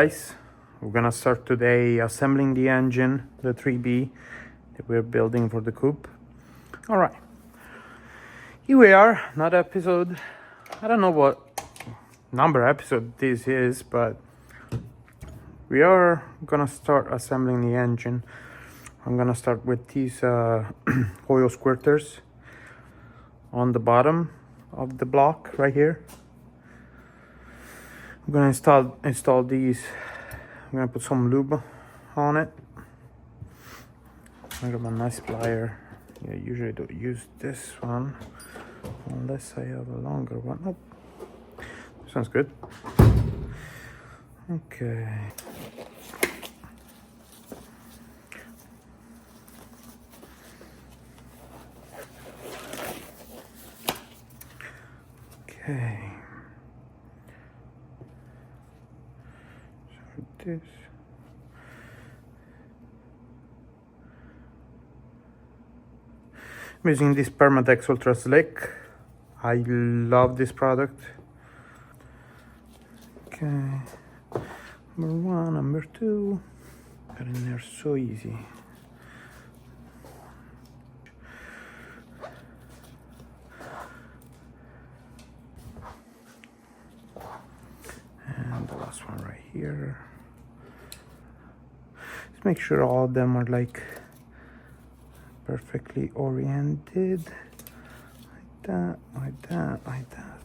guys, we're gonna start today assembling the engine, the 3B that we're building for the coupe. All right, here we are, another episode. I don't know what number episode this is, but we are gonna start assembling the engine. I'm gonna start with these oil squirters on the bottom of the block right here. I'm gonna install these. I'm gonna put some lube on it. I got my nice plier. Yeah, usually don't use this one unless I have a longer one. Nope. This one's good. Okay. Okay. So this. I'm using this Permatex Ultra Slick. I love this product. Okay. Number one, number two. Got in there so easy. And the last one right here. Let's make sure all of them are like perfectly oriented. Like that, like that, like that.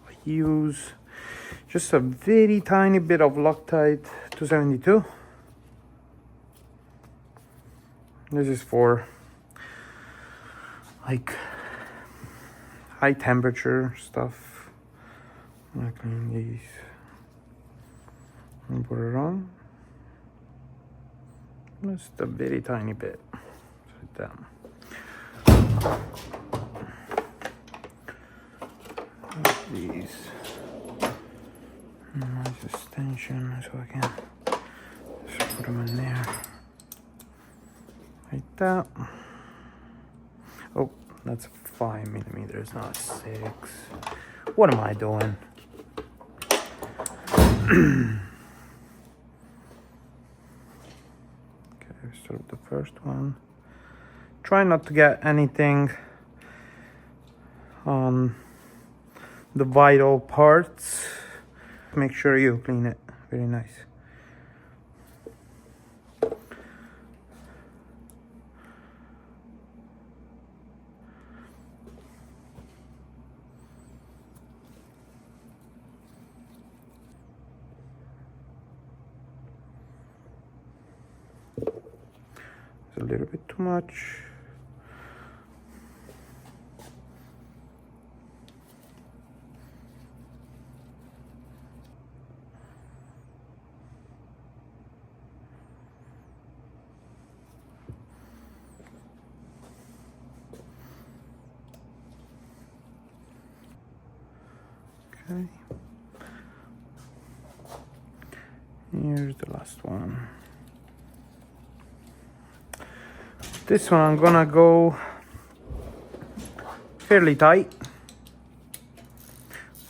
I use just a very tiny bit of Loctite 272. This is for like high temperature stuff. I'm gonna clean these and put it on. Just a very tiny bit. Like that. These nice extension so I can just put them in there like that. Oh, that's 5 millimeters, not 6. What am I doing? Okay, start with the first one. Try not to get anything on the vital parts. Make sure you clean it very nice. It's a little bit too much. Okay. Here's the last one. This one I'm gonna go fairly tight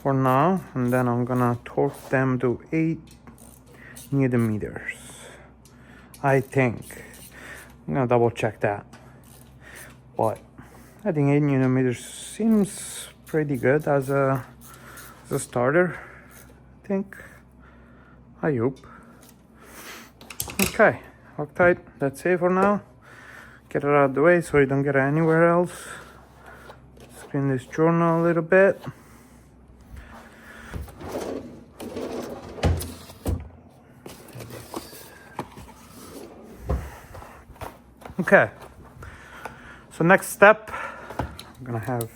for now, and then I'm gonna torque them to 8 Newton meters. I think. I'm gonna double check that. But I think 8 Newton meters seems pretty good as a starter, I think. I hope. Okay, Loctite, that's it for now. Get it out of the way so you don't get it anywhere else. Clean this journal a little bit. Okay, so next step, I'm gonna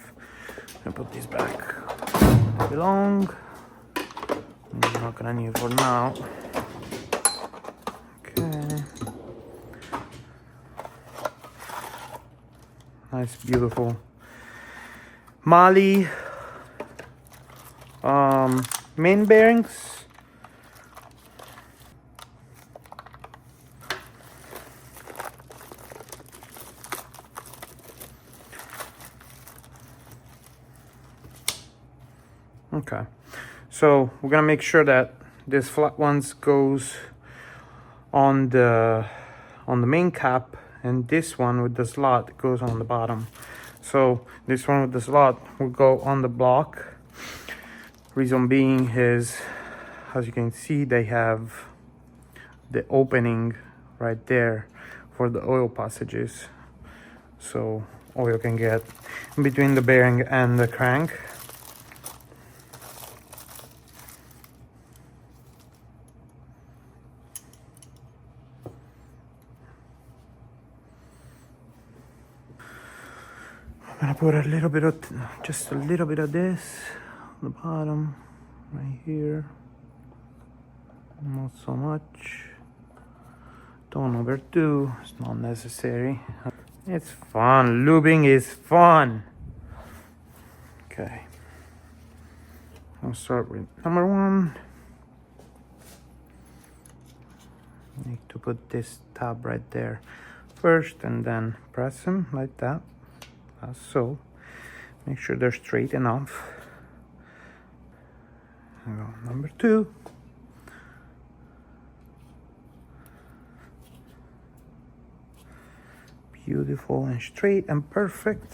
put these back where they belong. I'm not gonna need it for now. Okay. Nice, beautiful Mali main bearings. Okay, so we're gonna make sure that This flat ones goes on the main cap, and this one with the slot goes on the bottom. So this one with the slot will go on the block. Reason being is, as you can see, they have the opening right there for the oil passages, so oil can get in between the bearing and the crank. I'm gonna put a little bit of, just a little bit of this on the bottom, right here. Not so much. Don't overdo, it's not necessary. It's fun, lubing is fun. Okay. I'll start with number 1. Need to put this tab right there first and then press them like that. So make sure they're straight enough. Number 2. Beautiful and straight and perfect.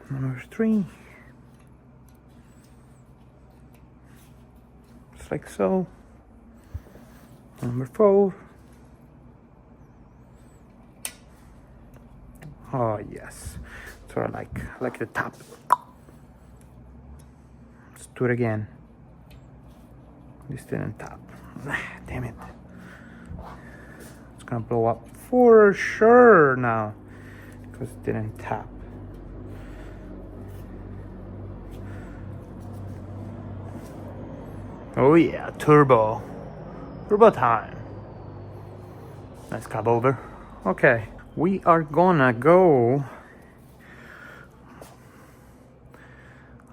Number 3. Just like so. Number 4. Oh yes, so I like the top. Let's do it again. This didn't tap. Damn it. It's gonna blow up for sure now because it didn't tap. Oh yeah, turbo time. Nice cab over. Okay, we are gonna go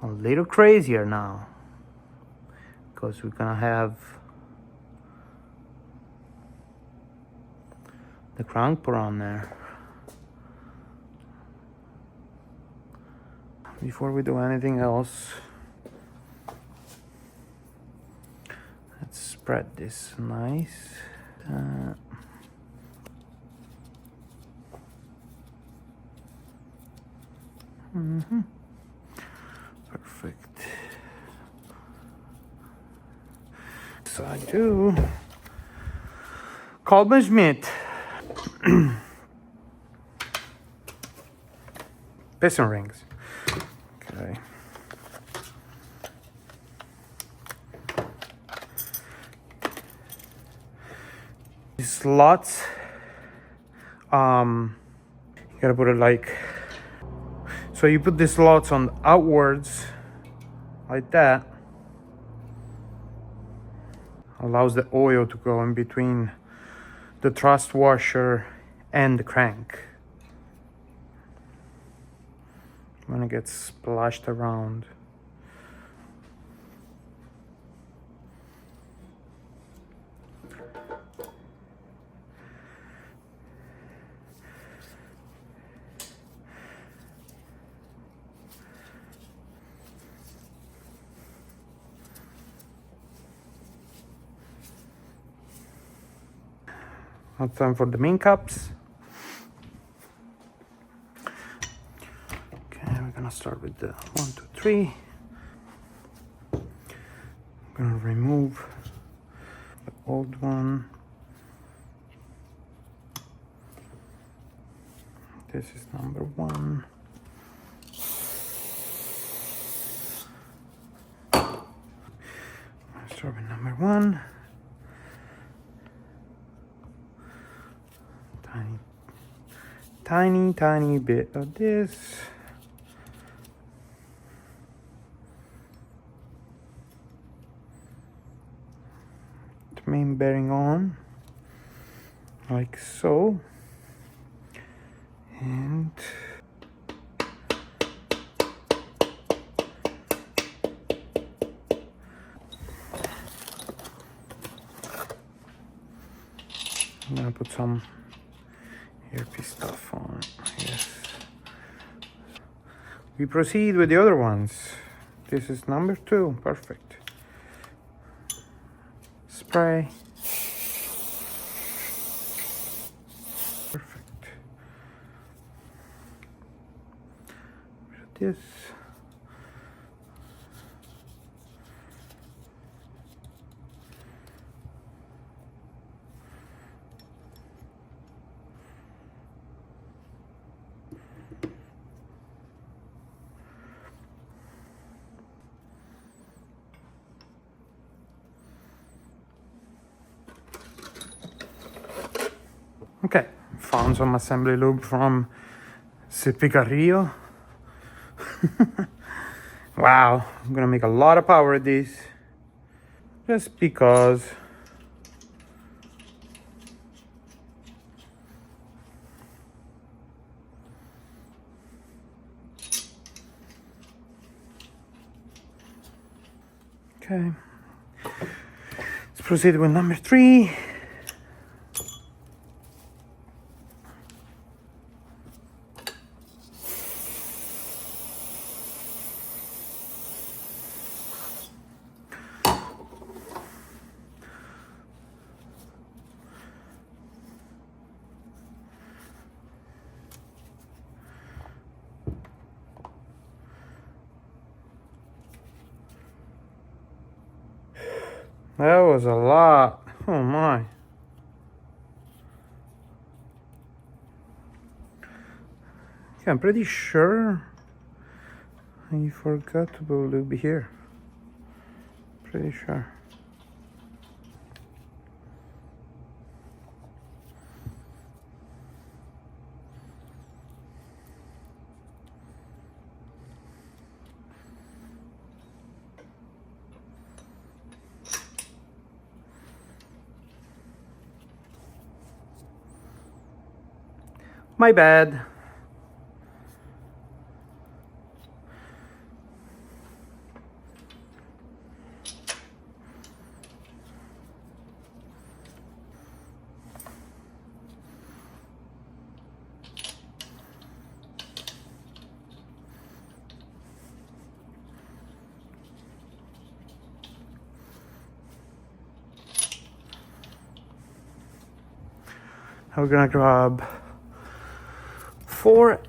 a little crazier now because we're gonna have the crank put on there. Before we do anything else, let's spread this nice. Perfect. Side 2. Kolben Schmidt. Piston rings. Okay. These slots, you gotta put it like, so you put the slots on outwards like that. Allows the oil to go in between the thrust washer and the crank when it gets splashed around. Now time for the main cups. Okay, we're gonna start with the 1, 2, 3. I'm gonna remove the old one. This is number 1. Let's start with number 1. Tiny bit of this. The main bearing on, like so. And I'm gonna put some earpiece stuff on. Yes. We proceed with the other ones. This is number 2. Perfect. spray. Perfect. This. Okay, found some assembly lube from Cipicarillo. Wow, I'm gonna make a lot of power with this just because. Okay, let's proceed with number 3. That was a lot. Oh my. Yeah, I'm pretty sure I forgot to put lube here. Pretty sure. My bad. We're gonna grab 5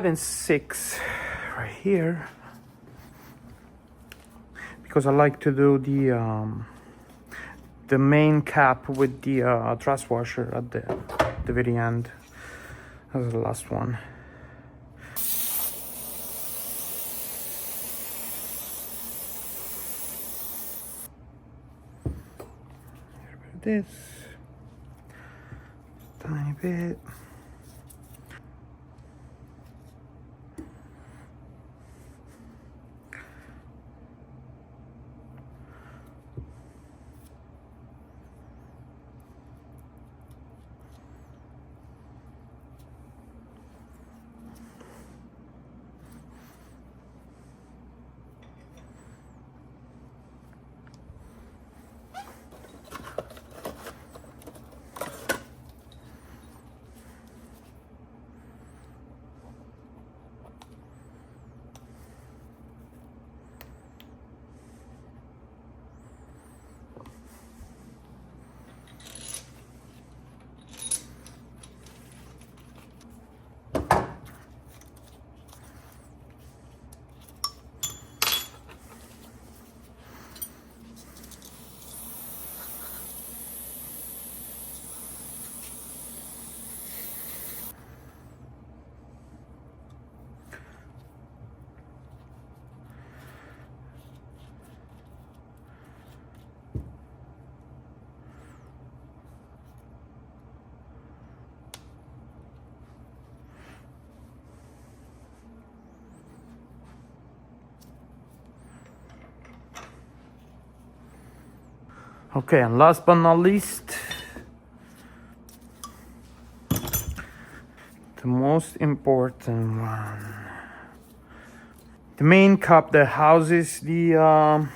and 6 right here, because I like to do the main cap with the thrust washer at the very end. That's the last one. This tiny bit. Okay, and last but not least, the most important one. The main cup that houses the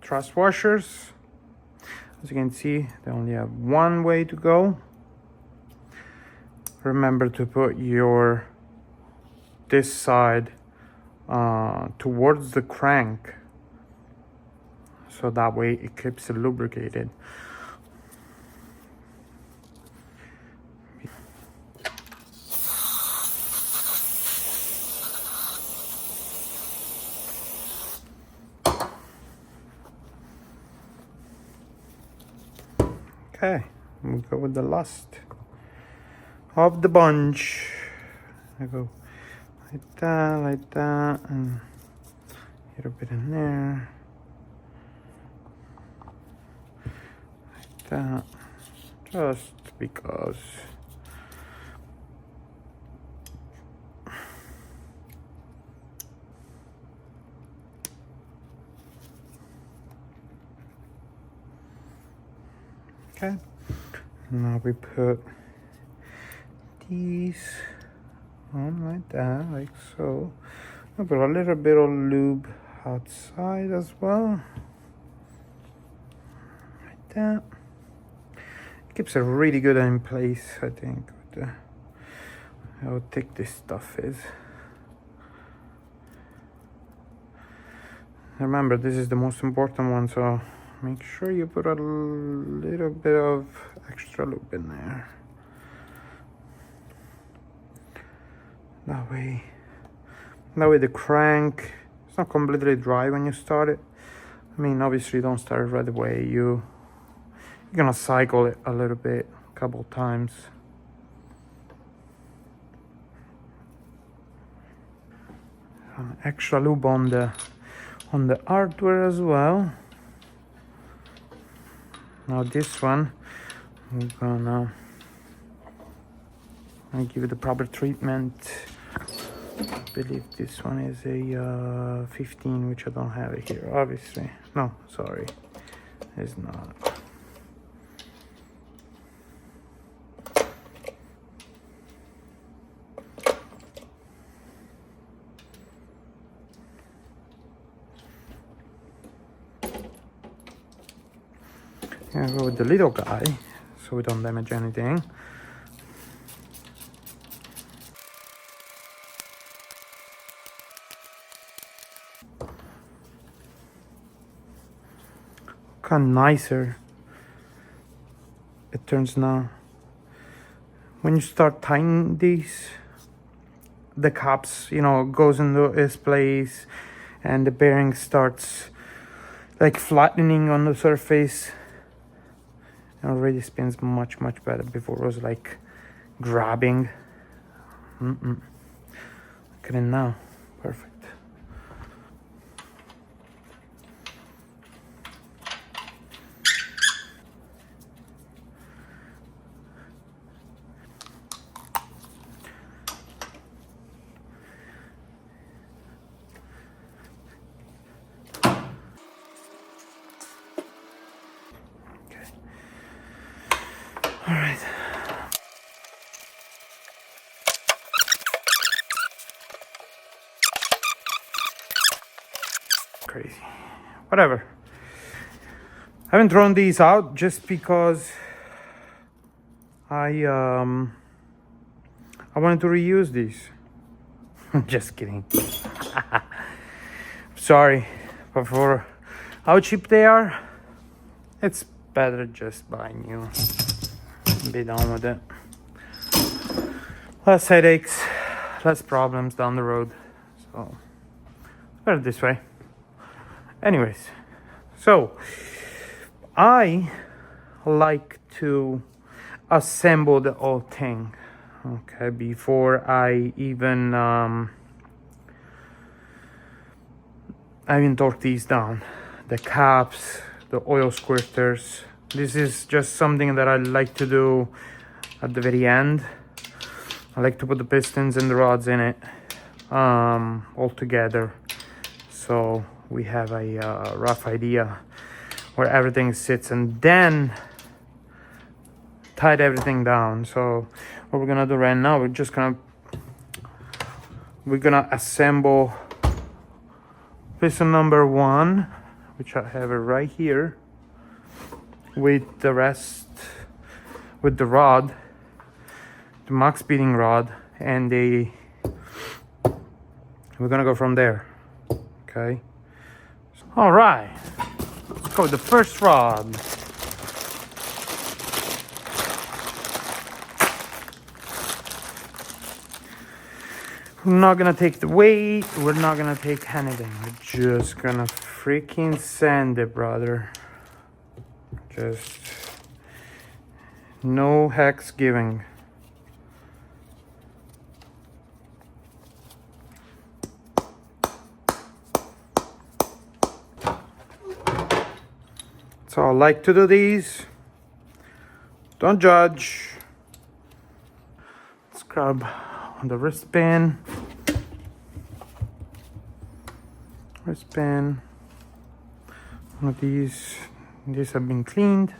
thrust washers. As you can see, they only have one way to go. Remember to put this side towards the crank, so that way it keeps it lubricated. Okay, we go with the last of the bunch. I go like that, and get a bit in there, like that, just because. Okay, now we put these on like that, like so. I'll put a little bit of lube outside as well, like that. It keeps it really good in place, I think, with how thick this stuff is. Remember, this is the most important one, so make sure you put a little bit of extra lube in there. That way the crank is not completely dry when you start it. I mean, obviously don't start it right away. You're gonna cycle it a little bit, a couple times. Extra lube on the hardware as well. Now this one, we're gonna give it the proper treatment. I believe this one is a 15, which I don't have it here, obviously. No, sorry, it's not. I'm gonna go with the little guy so we don't damage anything. Kind of nicer it turns now. When you start tightening these, the caps, goes into its place, and the bearing starts like flattening on the surface. It already spins much better. Before it was like grabbing. Look at it now, perfect. All right. Crazy. Whatever. I haven't thrown these out just because I wanted to reuse these. Just kidding. Sorry, but for how cheap they are, it's better just buy new. Be done with it. Less headaches, less problems down the road. So better this way. Anyways, so I like to assemble the whole thing, okay, before I even torque these down. The caps, the oil squirters. This is just something that I like to do at the very end. I like to put the pistons and the rods in it all together, so we have a rough idea where everything sits, and then tied everything down. So what we're gonna do right now, we're gonna assemble piston number 1, which I have it right here, with the rest, with the rod, the maxpeeding rod, and we're gonna go from there. Okay, all right, let's go with the first rod. We're not gonna take the weight, we're not gonna take anything. We're just gonna freaking sand it, brother. Just no hex giving. So I like to do these. Don't judge. Scrub on the wristband. Wristband. One of these have been cleaned.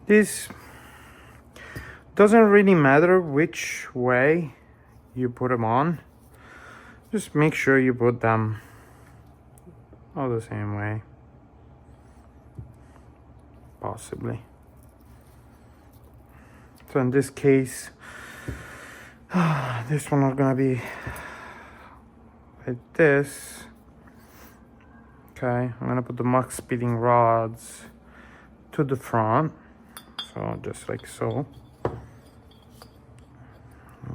This doesn't really matter which way you put them on. Just make sure you put them all the same way. Possibly. So in this case, this one is gonna be like this. Okay, I'm gonna put the max speeding rods to the front. So just like so. I'm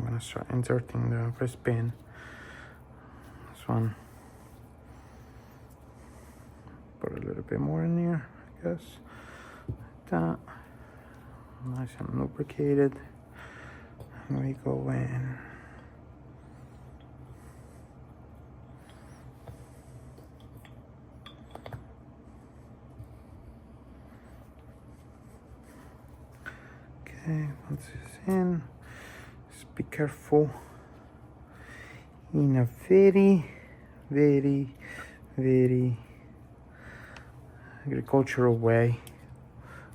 gonna start inserting the wristband. This one. Put a little bit more in there, I guess. Like that. Nice and lubricated. And we go in. Okay, once it's in, just be careful. In a very, very, very agricultural way.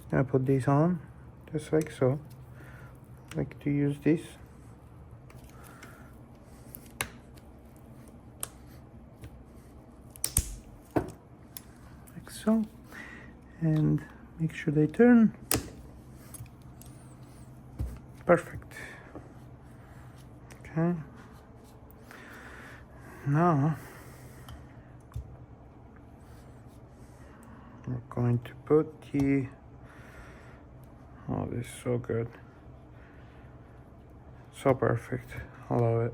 I'm gonna put these on, just like so. I like to use this. Like so. And make sure they turn. Perfect. Okay. Now we're going to put the, oh, this is so good. So perfect. I love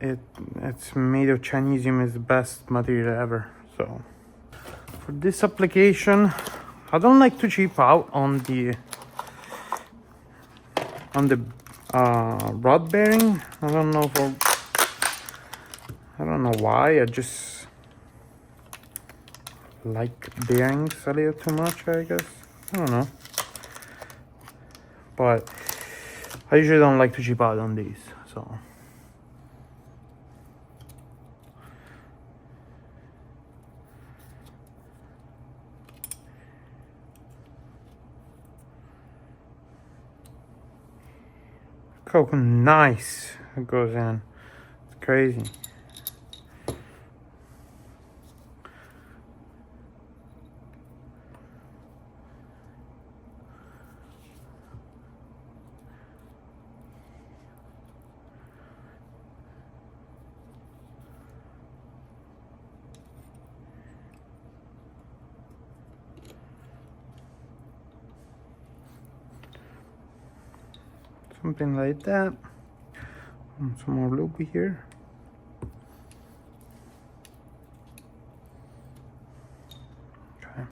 it. It's made of Chinesium, is the best material ever. So for this application, I don't like to cheap out on the rod bearing. I don't know why. I just like bearings a little too much, I guess. I don't know. But I usually don't like to cheap out on these, so. Look how nice it goes in. It's crazy. Something like that. Some more lube here. Okay.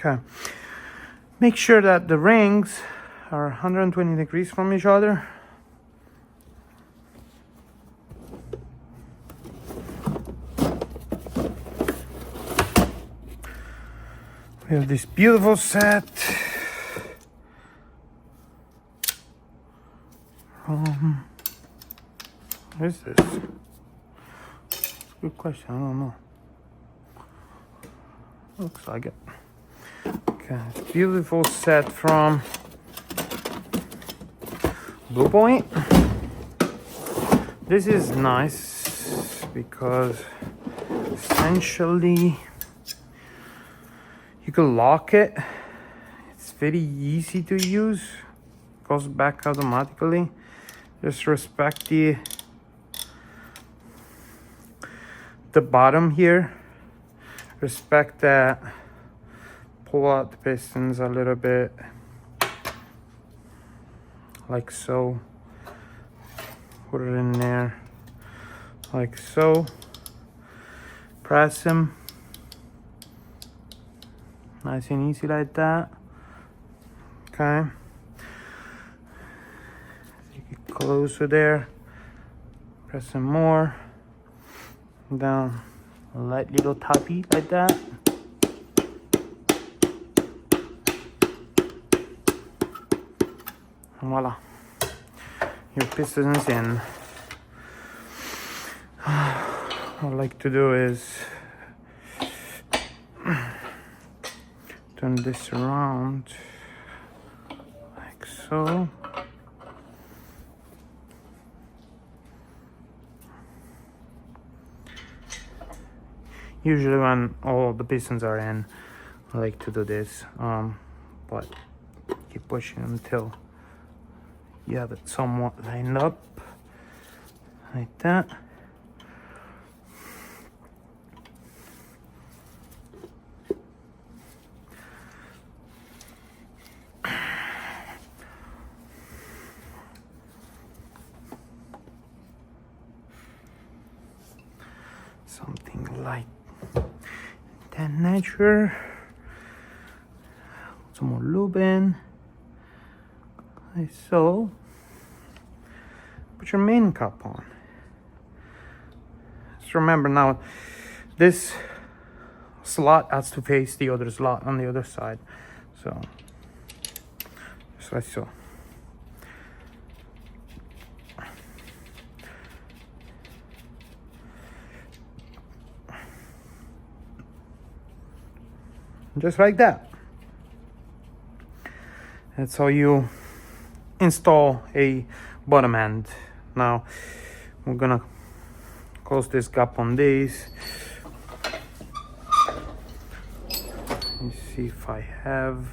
Okay. Make sure that the rings are 120 degrees from each other. We have this beautiful set. What is this? It's a good question. I don't know. Looks like it. Okay, beautiful set from Blue Point. This is nice because essentially you can lock it. It's very easy to use. Goes back automatically. Just respect the bottom here. Respect that. Pull out the pistons a little bit, like so. Put it in there, like so. Press them. Nice and easy like that. Okay. Get closer there. Press some more. Down. A light little tappy like that. And voila. Your piston is in. What I like to do is turn this around like so. Usually when all the pistons are in, I like to do this, but keep pushing until you have it somewhat lined up, like that. Something like that nature. Some more lube in, like so. Put your main cup on. Just remember now, this slot has to face the other slot on the other side. So, just like so. Just like that. That's how you install a bottom end. Now we're gonna close this gap on this. Let me see if I have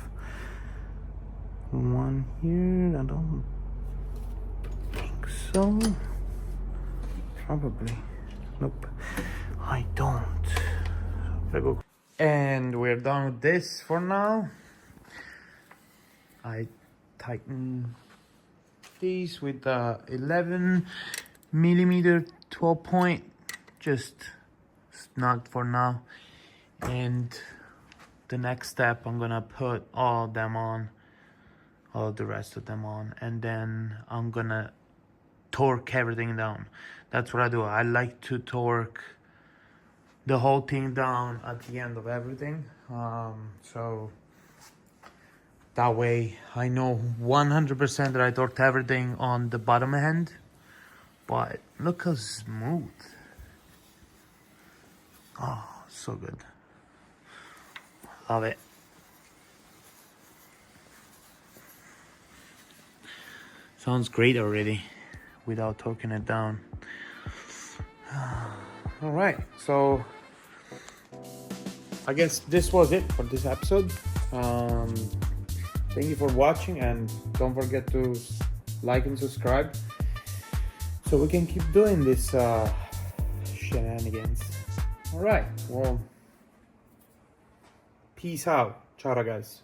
one here. I don't think so. Probably. Nope. I don't. Gotta go. And we're done with this for now. I tighten these with the 11 millimeter 12 point, just snug for now. And the next step, I'm gonna put all of them on, all the rest of them on, and then I'm gonna torque everything down. That's what I do. I like to torque the whole thing down at the end of everything, so that way I know 100% that I torqued everything on the bottom end. But look how smooth. Oh, so good. Love it. Sounds great already without torquing it down. All right, so I guess this was it for this episode. Thank you for watching, and don't forget to like and subscribe so we can keep doing this shenanigans. All right, well, peace out. Ciao, guys.